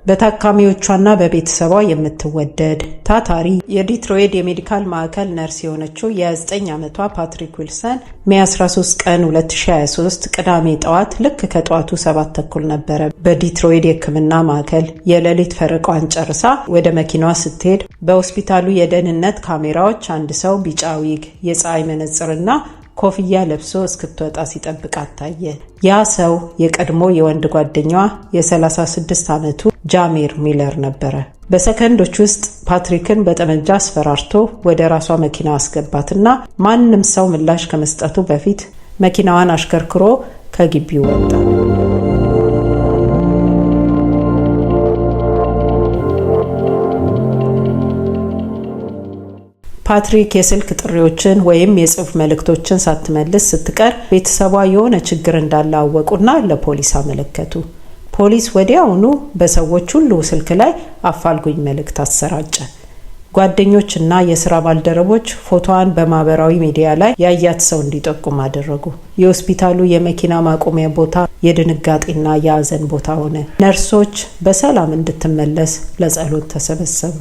በታካሚዎቿና በቤተሰቧ የምትወደድ ታታሪ የዲትሮይት የሜዲካል ማዕከል ነርስ የሆነችው የ9 ዓመቷ ፓትሪክ ዊልሰን ሜይ 13 ቀን 2023 ቅዳሜ ጠዋት ልክ ከጠዋቱ 7:30 ነበረ በዲትሮይት የሕክምና ማዕከል የሌሊት ፈረቃዋን ጨርሳ ወደ መኪናዋ ስትሄድ በሆስፒታሉ የደህንነት ካሜራዎች አንድ ሰው ቢጫ ዊግ፣ የፀሐይ መነጽርና ኮፍያ ለብሶ እስክትወጣ ሲጠብቃት ታየ። ያ ሰው የቀድሞ የወንድ ጓደኛዋ የ36 ዓመቱ ጃሜር ሚለር ነበረ። በሰከንዶች ውስጥ ፓትሪክን በጠመንጃ አስፈራርቶ ወደ ራሷ መኪና አስገባትና ማንም ሰው ምላሽ ከመስጠቱ በፊት መኪናዋን አሽከርክሮ ከግቢው ወጣ። ፓትሪክ የስልክ ጥሪዎችን ወይም የጽሑፍ መልእክቶችን ሳትመልስ ስትቀር ቤተሰቧ የሆነ ችግር እንዳላወቁና ለፖሊስ አመለከቱ። ፖሊስ ወዲያውኑ በሰዎች ሁሉ ስልክ ላይ አፋልጉኝ መልእክት አሰራጨ። ጓደኞችና የሥራ ባልደረቦች ፎቶዋን በማህበራዊ ሚዲያ ላይ ያያት ሰው እንዲጠቁም አደረጉ። የሆስፒታሉ የመኪና ማቆሚያ ቦታ የድንጋጤና የሐዘን ቦታ ሆነ። ነርሶች በሰላም እንድትመለስ ለጸሎት ተሰበሰቡ።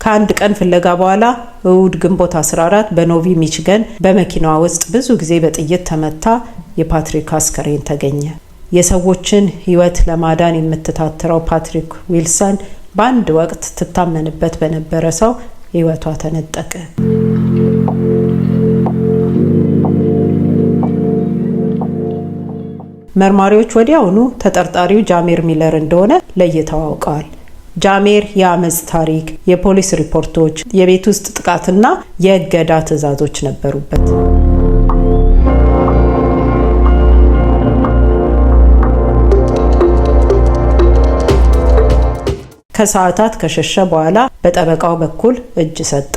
ከአንድ ቀን ፍለጋ በኋላ እሁድ ግንቦት 14 በኖቪ ሚቺጋን በመኪናዋ ውስጥ ብዙ ጊዜ በጥይት ተመታ የፓትሪክ አስከሬን ተገኘ። የሰዎችን ሕይወት ለማዳን የምትታትረው ፓትሪክ ዊልሰን በአንድ ወቅት ትታመንበት በነበረ ሰው ሕይወቷ ተነጠቀ። መርማሪዎች ወዲያውኑ ተጠርጣሪው ጃሜር ሚለር እንደሆነ ለይተው አውቀዋል። ጃሜር የአመጽ ታሪክ፣ የፖሊስ ሪፖርቶች፣ የቤት ውስጥ ጥቃትና የእገዳ ትዕዛዞች ነበሩበት። ከሰዓታት ከሸሸ በኋላ በጠበቃው በኩል እጅ ሰጠ።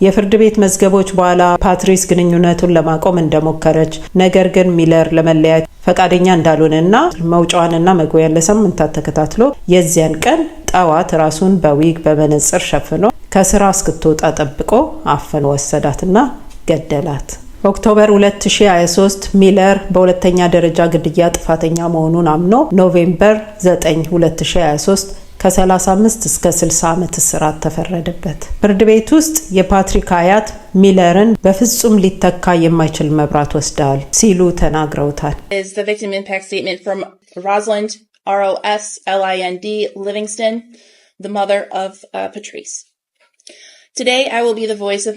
የፍርድ ቤት መዝገቦች በኋላ ፓትሪስ ግንኙነቱን ለማቆም እንደሞከረች ነገር ግን ሚለር ለመለያየት ፈቃደኛ እንዳልሆነና መውጫዋንና መግቢያዋን ለሳምንታት ተከታትሎ የዚያን ቀን ጠዋት ራሱን በዊግ በመነጽር ሸፍኖ ከስራ እስክትወጣ ጠብቆ አፈን ወሰዳትና ገደላት። ኦክቶበር 2023 ሚለር በሁለተኛ ደረጃ ግድያ ጥፋተኛ መሆኑን አምኖ ኖቬምበር 9 2023 ከ35 እስከ 60 ዓመት እስራት ተፈረደበት። ፍርድ ቤት ውስጥ የፓትሪክ አያት ሚለርን በፍጹም ሊተካ የማይችል መብራት ወስደዋል ሲሉ ተናግረውታል። The victim impact statement from Rosalind ROSLIND Livingston, the mother of Patrice. Today I will be the voice of my